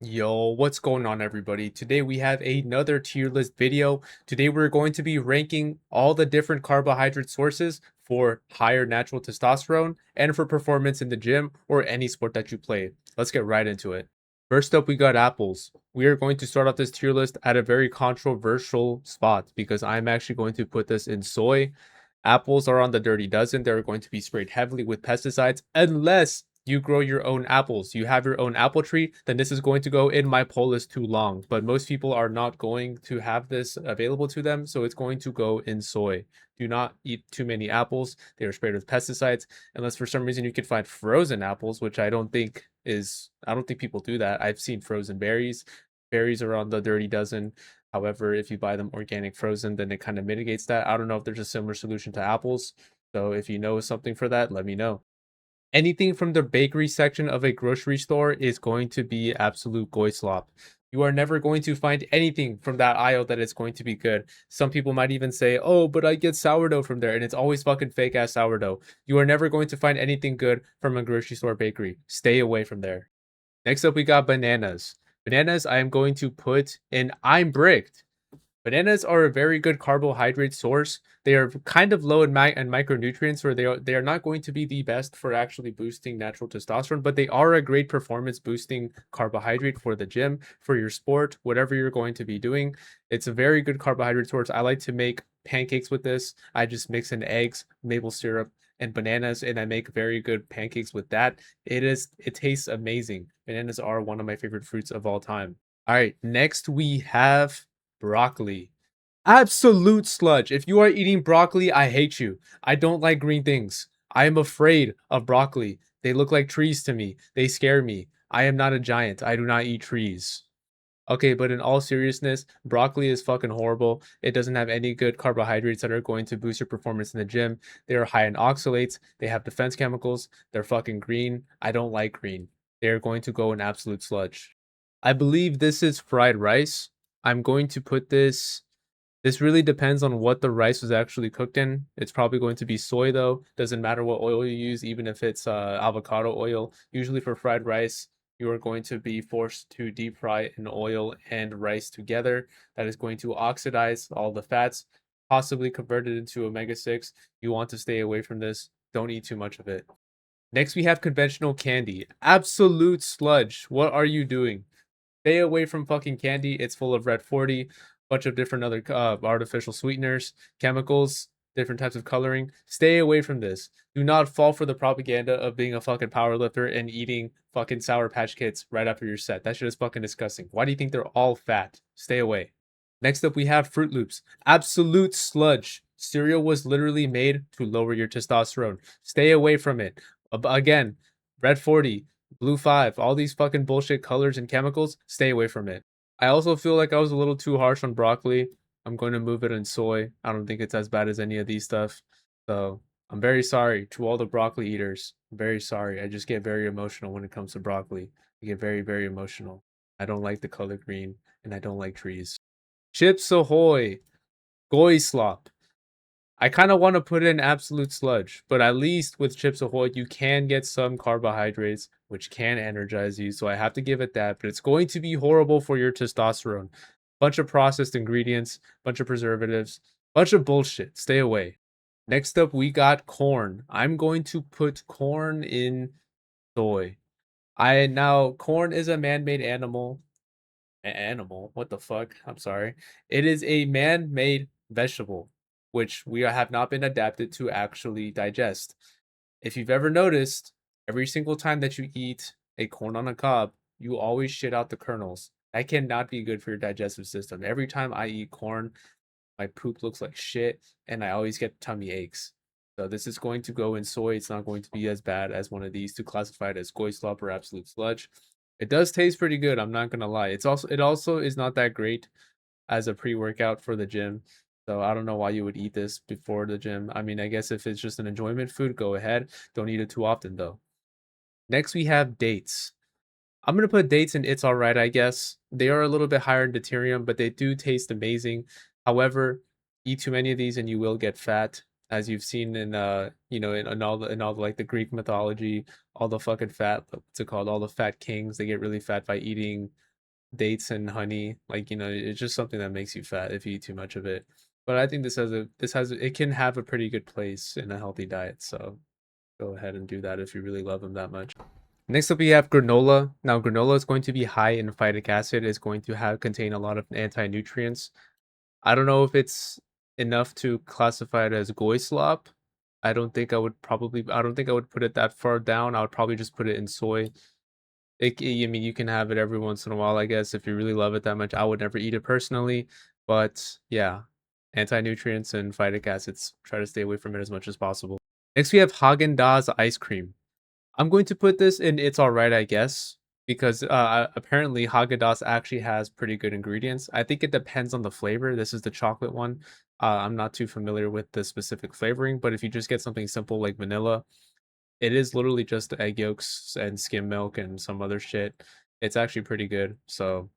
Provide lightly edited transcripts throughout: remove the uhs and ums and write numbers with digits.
Yo, what's going on, everybody? Today we have another tier list video. Today we're going to be ranking all the different carbohydrate sources for higher natural testosterone and for performance in the gym or any sport that you play. Let's get right into it. First up, we got apples. We are going to start off this tier list at a very controversial spot because I'm actually going to put this in soy. Apples are on the dirty dozen. They're going to be sprayed heavily with pesticides unless you grow your own apples. You have your own apple tree, then this is going to go in my poll list too long. But most people are not going to have this available to them, so it's going to go in soy. Do not eat too many apples. They are sprayed with pesticides, unless for some reason you can find frozen apples, which I don't think people do that. I've seen frozen berries. Berries are on the dirty dozen. However, if you buy them organic frozen, then it kind of mitigates that. I don't know if there's a similar solution to apples. So if you know something for that, let me know. Anything from the bakery section of a grocery store is going to be absolute goy slop. You are never going to find anything from that aisle that is going to be good. Some people might even say, oh, but I get sourdough from there, and it's always fucking fake ass sourdough. You are never going to find anything good from a grocery store bakery. Stay away from there. Next up, we got bananas. Bananas, I am going to put in I'm bricked. Bananas are a very good carbohydrate source. They are kind of low in micronutrients, where they are not going to be the best for actually boosting natural testosterone, but they are a great performance boosting carbohydrate for the gym, for your sport, whatever you're going to be doing. It's a very good carbohydrate source. I like to make pancakes with this. I just mix in eggs, maple syrup, and bananas, and I make very good pancakes with that. It tastes amazing. Bananas are one of my favorite fruits of all time. All right, next we have broccoli. Absolute sludge. If you are eating broccoli, I hate you. I don't like green things. I am afraid of broccoli. They look like trees to me. They scare me. I am not a giant. I do not eat trees. Okay, but in all seriousness, broccoli is fucking horrible. It doesn't have any good carbohydrates that are going to boost your performance in the gym. They are high in oxalates. They have defense chemicals. They're fucking green. I don't like green. They're going to go in absolute sludge. I believe this is fried rice. I'm going to put this really depends on what the rice was actually cooked in. It's probably going to be soy though. Doesn't matter what oil you use, even if it's avocado oil. Usually for fried rice, you are going to be forced to deep fry in oil and rice together. That is going to oxidize all the fats, possibly convert it into omega-6. You want to stay away from this. Don't eat too much of it. Next, we have conventional candy. Absolute sludge. What are you doing? Stay away from fucking candy. It's full of red 40, bunch of different other artificial sweeteners, chemicals, different types of coloring. Stay away from this. Do not fall for the propaganda of being a fucking powerlifter and eating fucking Sour Patch Kids right after your set. That shit is fucking disgusting. Why do you think they're all fat? Stay away. Next up, we have Fruit Loops. Absolute sludge. Cereal was literally made to lower your testosterone. Stay away from it. Again, red 40, blue 5, all these fucking bullshit colors and chemicals, stay away from it. I also feel like I was a little too harsh on broccoli. I'm going to move it in soy. I don't think it's as bad as any of these stuff. So I'm very sorry to all the broccoli eaters. I'm very sorry. I just get very emotional when it comes to broccoli. I get very, very emotional. I don't like the color green and I don't like trees. Chips Ahoy, Goy Slop. I kind of want to put in absolute sludge, but at least with Chips Ahoy, you can get some carbohydrates, which can energize you. So I have to give it that, but it's going to be horrible for your testosterone. Bunch of processed ingredients, bunch of preservatives, bunch of bullshit. Stay away. Next up, we got corn. I'm going to put corn in soy. Corn is a man-made animal. Animal? What the fuck? I'm sorry. It is a man-made vegetable, which we have not been adapted to actually digest. If you've ever noticed, every single time that you eat a corn on a cob, you always shit out the kernels. That cannot be good for your digestive system. Every time I eat corn, my poop looks like shit, and I always get tummy aches. So this is going to go in soy. It's not going to be as bad as one of these to classify it as goy slop or absolute sludge. It does taste pretty good. I'm not gonna lie. It also is not that great as a pre-workout for the gym. So I don't know why you would eat this before the gym. I mean, I guess if it's just an enjoyment food, go ahead. Don't eat it too often though. Next we have dates. I'm gonna put dates in It's Alright, I guess. They are a little bit higher in deuterium, but they do taste amazing. However, eat too many of these and you will get fat, as you've seen in in all the, like the Greek mythology, all the fucking fat, what's it called? All the fat kings, they get really fat by eating dates and honey. Like, it's just something that makes you fat if you eat too much of it. But I think it can have a pretty good place in a healthy diet. So go ahead and do that if you really love them that much. Next up, we have granola. Now, granola is going to be high in phytic acid. It's going to contain a lot of anti-nutrients. I don't know if it's enough to classify it as goy slop. I don't think I would put it that far down. I would probably just put it in soy. I mean, you can have it every once in a while, I guess, if you really love it that much. I would never eat it personally, but yeah, anti-nutrients and phytic acids. Try to stay away from it as much as possible. Next, we have Haagen-Dazs ice cream. I'm going to put this in it's all right, I guess, because apparently Haagen-Dazs actually has pretty good ingredients. I think it depends on the flavor. This is the chocolate one. I'm not too familiar with the specific flavoring, but if you just get something simple like vanilla, it is literally just egg yolks and skim milk and some other shit. It's actually pretty good. So,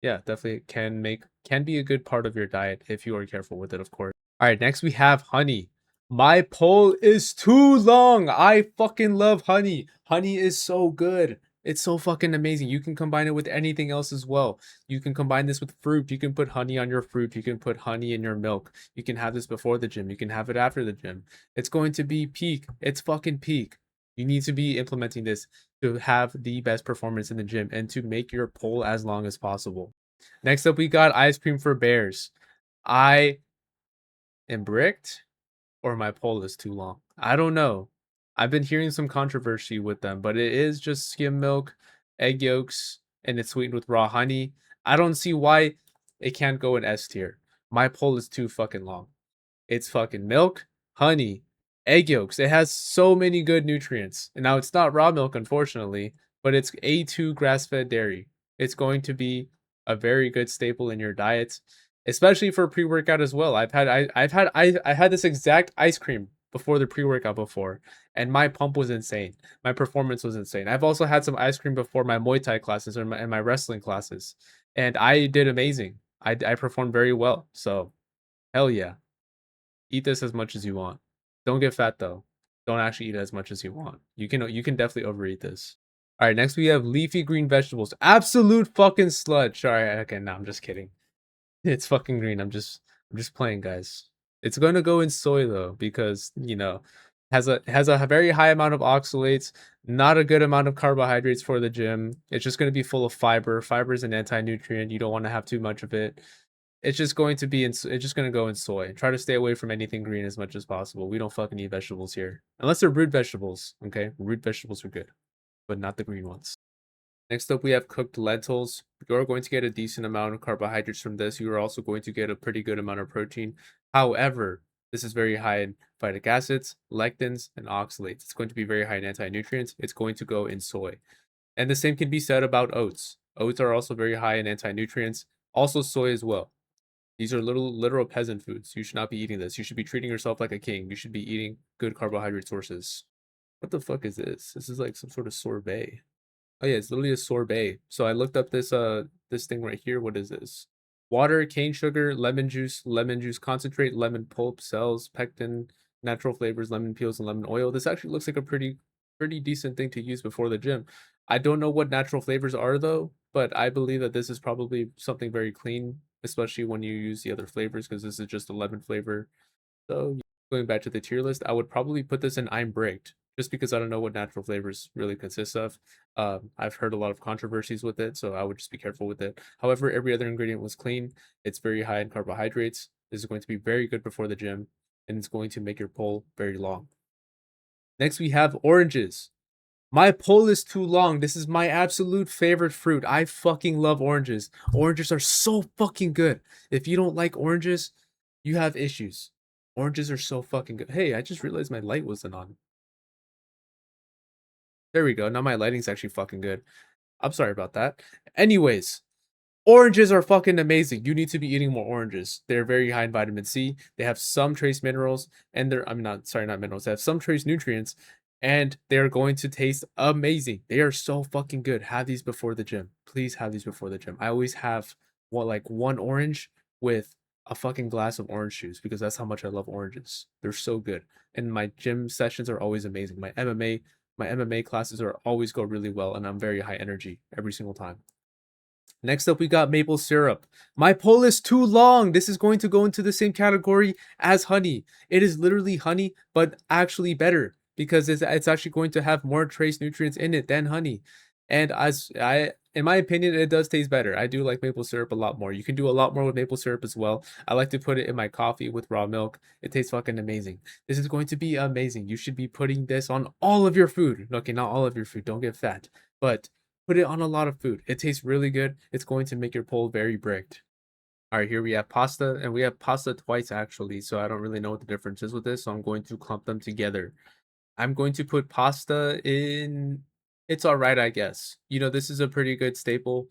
yeah, definitely can be a good part of your diet if you are careful with it, of course. All right, next we have honey. My pole is too long. I fucking love honey. Honey is so good. It's so fucking amazing. You can combine it with anything else as well. You can combine this with fruit. You can put honey on your fruit. You can put honey in your milk. You can have this before the gym. You can have it after the gym. It's going to be peak. It's fucking peak. You need to be implementing this to have the best performance in the gym and to make your pole as long as possible. Next up, we got ice cream for bears. I am bricked or my pole is too long. I don't know. I've been hearing some controversy with them, but it is just skim milk, egg yolks, and it's sweetened with raw honey. I don't see why it can't go in S tier. My pole is too fucking long. It's fucking milk, honey, egg yolks. It has so many good nutrients. And now it's not raw milk, unfortunately, but it's A2 grass-fed dairy. It's going to be a very good staple in your diet, especially for pre-workout as well. I had this exact ice cream before the pre-workout before, and my pump was insane. My performance was insane. I've also had some ice cream before my Muay Thai classes and my wrestling classes, and I did amazing. I performed very well. So hell yeah. Eat this as much as you want. Don't get fat though. Don't actually eat as much as you want. You can definitely overeat this. All right, next we have leafy green vegetables. Absolute fucking sludge. All right, okay, no, I'm just kidding. It's fucking green. I'm just playing, guys. It's going to go in soy though because, has a very high amount of oxalates, not a good amount of carbohydrates for the gym. It's just going to be full of fiber. Fiber is an anti-nutrient. You don't want to have too much of it. It's just going to go in soy. Try to stay away from anything green as much as possible. We don't fucking eat vegetables here. Unless they're root vegetables, okay? Root vegetables are good, but not the green ones. Next up, we have cooked lentils. You're going to get a decent amount of carbohydrates from this. You are also going to get a pretty good amount of protein. However, this is very high in phytic acids, lectins, and oxalates. It's going to be very high in anti-nutrients. It's going to go in soy. And the same can be said about oats. Oats are also very high in anti-nutrients. Also soy as well. These are literal peasant foods. You should not be eating this. You should be treating yourself like a king. You should be eating good carbohydrate sources. What the fuck is this? This is like some sort of sorbet. Oh yeah, it's literally a sorbet. So I looked up this thing right here. What is this? Water, cane sugar, lemon juice concentrate, lemon pulp, cells, pectin, natural flavors, lemon peels, and lemon oil. This actually looks like a pretty decent thing to use before the gym. I don't know what natural flavors are though, but I believe that this is probably something very clean, especially when you use the other flavors because this is just a lemon flavor. So going back to the tier list, I would probably put this in I'm bricked, just because I don't know what natural flavors really consists of. I've heard a lot of controversies with it, so I would just be careful with it. However, every other ingredient was clean. It's very high in carbohydrates. This is going to be very good before the gym, and it's going to make your pole very long. Next, we have oranges. My pole is too long. This is my absolute favorite fruit. I fucking love oranges. Oranges are so fucking good. If you don't like oranges, you have issues. Oranges are so fucking good. Hey, I just realized my light wasn't on. There we go. Now my lighting's actually fucking good. I'm sorry about that. Anyways, oranges are fucking amazing. You need to be eating more oranges. They're very high in vitamin C. They have some trace minerals, and I'm not sorry, not minerals. They have some trace nutrients, and they're going to taste amazing. They are so fucking good. Have these before the gym. Please have these before the gym. I always have one orange with a fucking glass of orange juice because that's how much I love oranges. They're so good. And my gym sessions are always amazing. My MMA classes are always go really well, and I'm very high energy every single time. Next up, we got maple syrup. My poll is too long. This is going to go into the same category as honey. It is literally honey, but actually better because it's actually going to have more trace nutrients in it than honey. And in my opinion, it does taste better. I do like maple syrup a lot more. You can do a lot more with maple syrup as well. I like to put it in my coffee with raw milk. It tastes fucking amazing. This is going to be amazing. You should be putting this on all of your food. Okay, not all of your food. Don't get fat, but put it on a lot of food. It tastes really good. It's going to make your poll very bricked. All right, here we have pasta, and we have pasta twice actually, so I don't really know what the difference is with this, so I'm going to clump them together. I'm going to put pasta in. It's all right, I guess. You know, this is a pretty good staple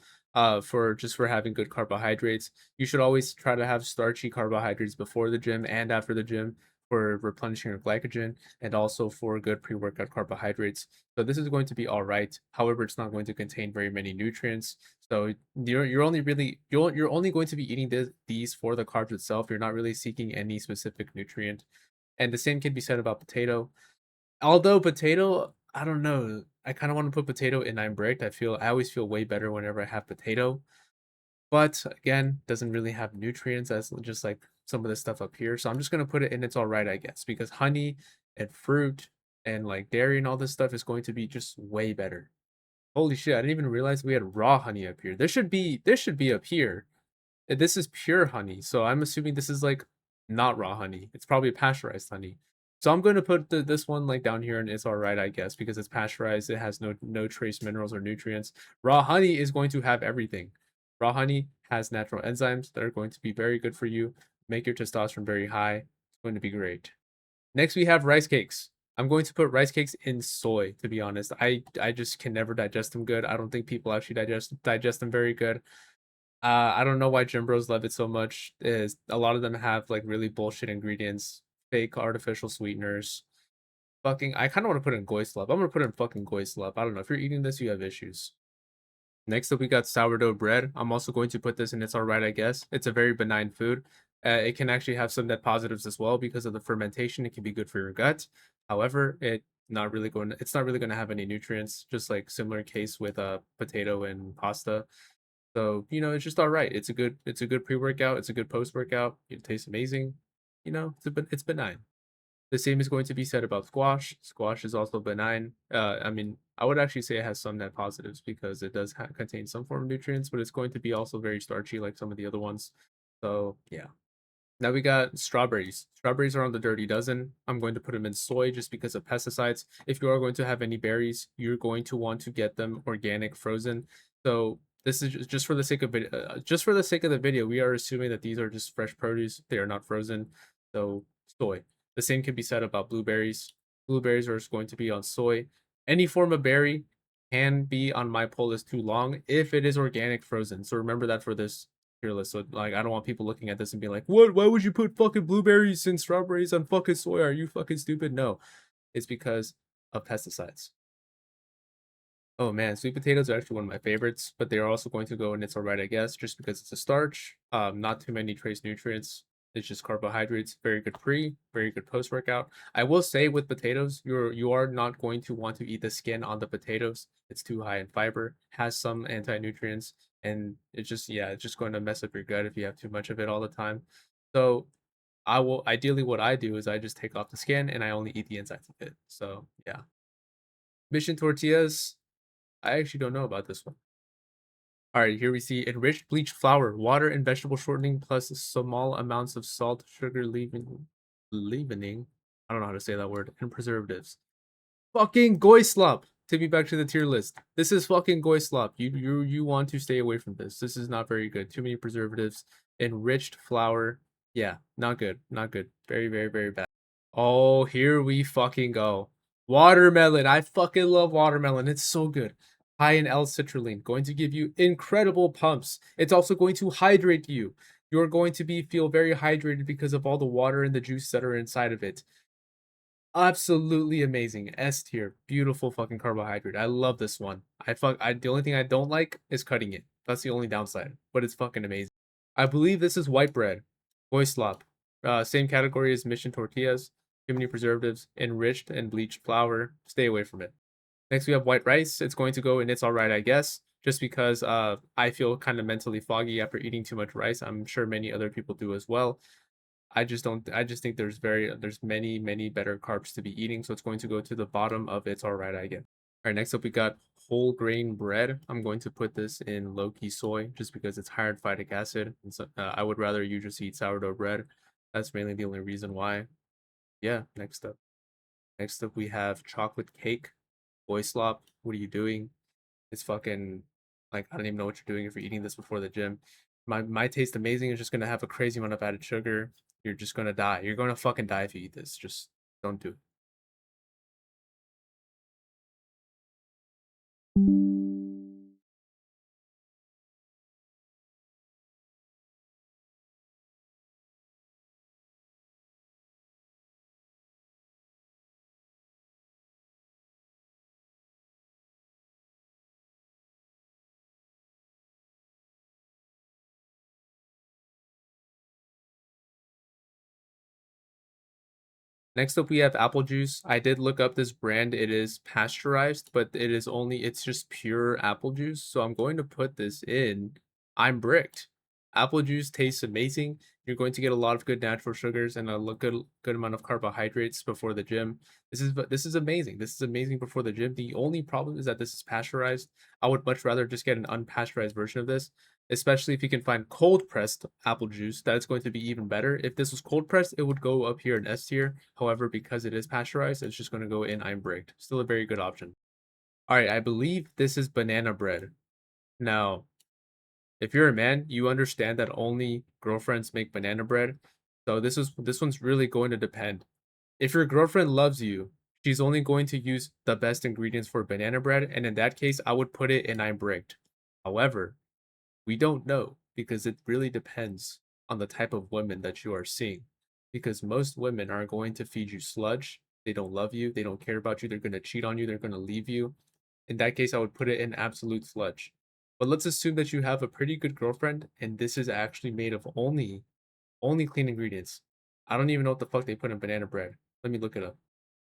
for having good carbohydrates. You should always try to have starchy carbohydrates before the gym and after the gym for replenishing your glycogen and also for good pre-workout carbohydrates. So this is going to be all right. However, it's not going to contain very many nutrients. So you're only really you're only going to be eating these for the carbs itself. You're not really seeking any specific nutrient. And the same can be said about potato. Although potato, I don't know. I kind of want to put potato in I'm bricked. I always feel way better whenever I have potato. But again, doesn't really have nutrients as just like some of the stuff up here. So I'm just gonna put it in it's all right, I guess, because honey and fruit and like dairy and all this stuff is going to be just way better. Holy shit, I didn't even realize we had raw honey up here. This should be up here. This is pure honey, so I'm assuming this is like not raw honey. It's probably pasteurized honey. So I'm going to put this one like down here and it's all right, I guess, because it's pasteurized. It has no trace minerals or nutrients. Raw honey is going to have everything. Raw honey has natural enzymes that are going to be very good for you, make your testosterone very high. It's going to be great. Next, we have rice cakes. I'm going to put rice cakes in soy, to be honest. I just can never digest them good. I don't think people actually digest them very good. I don't know why gym bros love it so much. Is a lot of them have like really bullshit ingredients, fake artificial sweeteners. Fucking, I kind of want to put in goy slub. I'm gonna put in fucking goy slub. I don't know if you're eating this, you have issues. Next up, we got sourdough bread. I'm also going to put this in. It's all right, I guess. It's a very benign food. It can actually have some net positives as well because of the fermentation. It can be good for your gut. However, it's not really going to have any nutrients. Just like similar case with potato and pasta. So, you know, it's just all right. It's a good pre-workout. It's a good post-workout. It tastes amazing. You know, it's benign. The same is going to be said about squash. Squash is also benign. I mean, I would actually say it has some net positives because it does contain some form of nutrients, but it's going to be also very starchy like some of the other ones. So, yeah. Now we got strawberries. Strawberries are on the dirty dozen. I'm going to put them in soy just because of pesticides. If you are going to have any berries, you're going to want to get them organic, frozen. So this is just for the sake of it. Just for the sake of the video, we are assuming that these are just fresh produce. They are not frozen. So soy. The same can be said about blueberries. Blueberries are going to be on soy. Any form of berry can be on my poll list too long if it is organic, frozen. So remember that for this fearless. So like I don't want people looking at this and being like, "What? Why would you put fucking blueberries and strawberries on fucking soy? Are you fucking stupid?" No, it's because of pesticides. Oh man, sweet potatoes are actually one of my favorites, but they are also going to go in it's alright, I guess, just because it's a starch. Not too many trace nutrients. It's just carbohydrates. Very good pre, very good post workout. I will say with potatoes, you are not going to want to eat the skin on the potatoes. It's too high in fiber, has some anti nutrients, and it's just going to mess up your gut if you have too much of it all the time. So I will ideally what I do is I just take off the skin and I only eat the insides of it. So yeah. Mission tortillas. I actually don't know about this one. All right, here we see enriched bleached flour, water and vegetable shortening plus small amounts of salt, sugar, leavening. I don't know how to say that word, and preservatives. Fucking goy slop. Take me back to the tier list. This is fucking goy slop. You want to stay away from this. This is not very good. Too many preservatives. Enriched flour. Yeah, not good. Not good. Very, very, very bad. Oh, here we fucking go. Watermelon. I fucking love watermelon. It's so good. High in L-citrulline, going to give you incredible pumps. It's also going to hydrate you. You're going to feel very hydrated because of all the water and the juice that are inside of it. Absolutely amazing. S tier. Beautiful fucking carbohydrate. I love this one. The only thing I don't like is cutting it. That's the only downside. But it's fucking amazing. I believe this is white bread. Boy slop. Same category as mission tortillas. Too many preservatives, enriched and bleached flour. Stay away from it. Next we have white rice. It's going to go in it's alright, I guess. just because I feel kind of mentally foggy after eating too much rice. I'm sure many other people do as well. I just don't I just think there's many better carbs to be eating, so it's going to go to the bottom of it's all right, I guess. All right, next up we got whole grain bread. I'm going to put this in low key soy just because it's higher in phytic acid. And so, I would rather you just eat sourdough bread. That's mainly the only reason why. Yeah, next up. Next up we have chocolate cake. Boy slop, what are you doing? It's fucking like I don't even know what you're doing if you're eating this before the gym. My taste amazing is just gonna have a crazy amount of added sugar. You're just gonna die. You're gonna fucking die if you eat this. Just don't do it. Next up, we have apple juice. I did look up this brand. It is pasteurized, but it's just pure apple juice. So I'm going to put this in. I'm bricked. Apple juice tastes amazing. You're going to get a lot of good natural sugars and a good amount of carbohydrates before the gym. This is amazing. This is amazing before the gym. The only problem is that this is pasteurized. I would much rather just get an unpasteurized version of this, especially if you can find cold pressed apple juice. That's going to be even better. If this was cold pressed, it would go up here in S tier. However, because it is pasteurized, it's just going to go in I'm bricked. Still a very good option. All right, I believe this is banana bread. Now, if you're a man, you understand that only girlfriends make banana bread. So this one's really going to depend. If your girlfriend loves you, she's only going to use the best ingredients for banana bread, and in that case, I would put it in I'm bricked. However, we don't know because it really depends on the type of women that you are seeing. Because most women are going to feed you sludge. They don't love you. They don't care about you. They're going to cheat on you. They're going to leave you. In that case, I would put it in absolute sludge. But let's assume that you have a pretty good girlfriend and this is actually made of only clean ingredients. I don't even know what the fuck they put in banana bread. Let me look it up.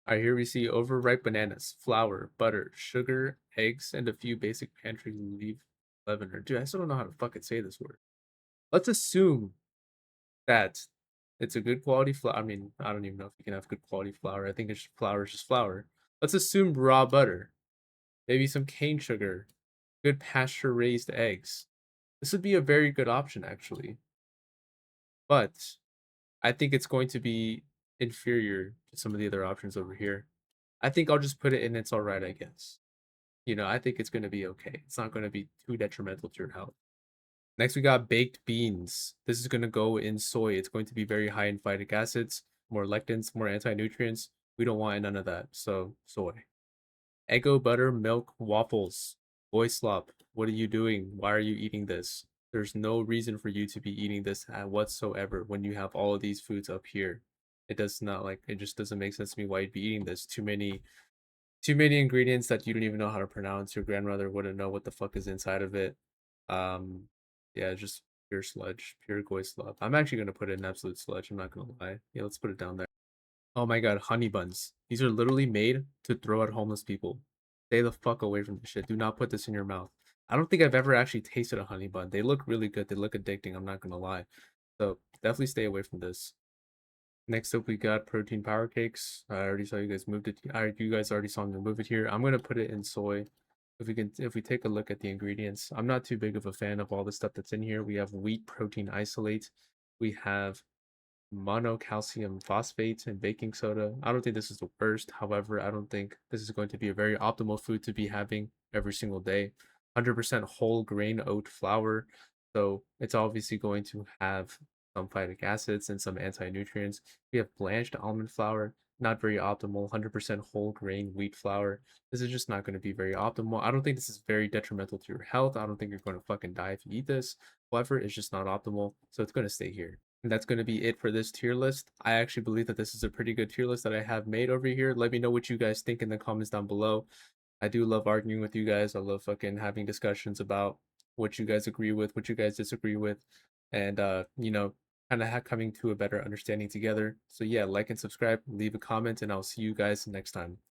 All right, here we see overripe bananas, flour, butter, sugar, eggs, and a few basic pantry leavener. Dude, I still don't know how to fucking say this word. Let's assume that it's a good quality flour. I mean, I don't even know if you can have good quality flour. I think it's flour is just flour. Let's assume raw butter, maybe some cane sugar, good pasture raised eggs. This would be a very good option, actually. But I think it's going to be inferior to some of the other options over here. I think I'll just put it in it's all right, I guess. I think it's going to be okay. It's not going to be too detrimental to your health. Next, we got baked beans. This is going to go in soy. It's going to be very high in phytic acids, more lectins, more anti-nutrients. We don't want none of that. So, soy. Eggo butter milk waffles. Boy slop. What are you doing? Why are you eating this? There's no reason for you to be eating this whatsoever when you have all of these foods up here. It just doesn't make sense to me why you'd be eating this. Too many ingredients that you don't even know how to pronounce. Your grandmother wouldn't know what the fuck is inside of it. Um, yeah, just pure sludge, pure goy slop. I'm actually gonna put it in absolute sludge. I'm not gonna lie. Yeah, let's put it down there. Oh my god, honey buns. These are literally made to throw at homeless people. Stay the fuck away from this shit. Do not put this in your mouth. I don't think I've ever actually tasted a honey bun. They look really good. They look addicting. I'm not gonna lie. So definitely stay away from this. Next up, we got protein power cakes. I already saw you guys moved it. You guys already saw me move it here. I'm gonna put it in soy. If we take a look at the ingredients, I'm not too big of a fan of all the stuff that's in here. We have wheat protein isolate. We have monocalcium phosphate and baking soda. I don't think this is the worst. However, I don't think this is going to be a very optimal food to be having every single day. 100% whole grain oat flour. So it's obviously going to have some phytic acids and some anti-nutrients. We have blanched almond flour, not very optimal. 100% whole grain wheat flour. This is just not going to be very optimal. I don't think this is very detrimental to your health. I don't think you're going to fucking die if you eat this. However, it's just not optimal. So it's going to stay here. And that's going to be it for this tier list. I actually believe that this is a pretty good tier list that I have made over here. Let me know what you guys think in the comments down below. I do love arguing with you guys. I love fucking having discussions about what you guys agree with, what you guys disagree with, and kind of coming to a better understanding together. So yeah, like and subscribe, leave a comment, and I'll see you guys next time.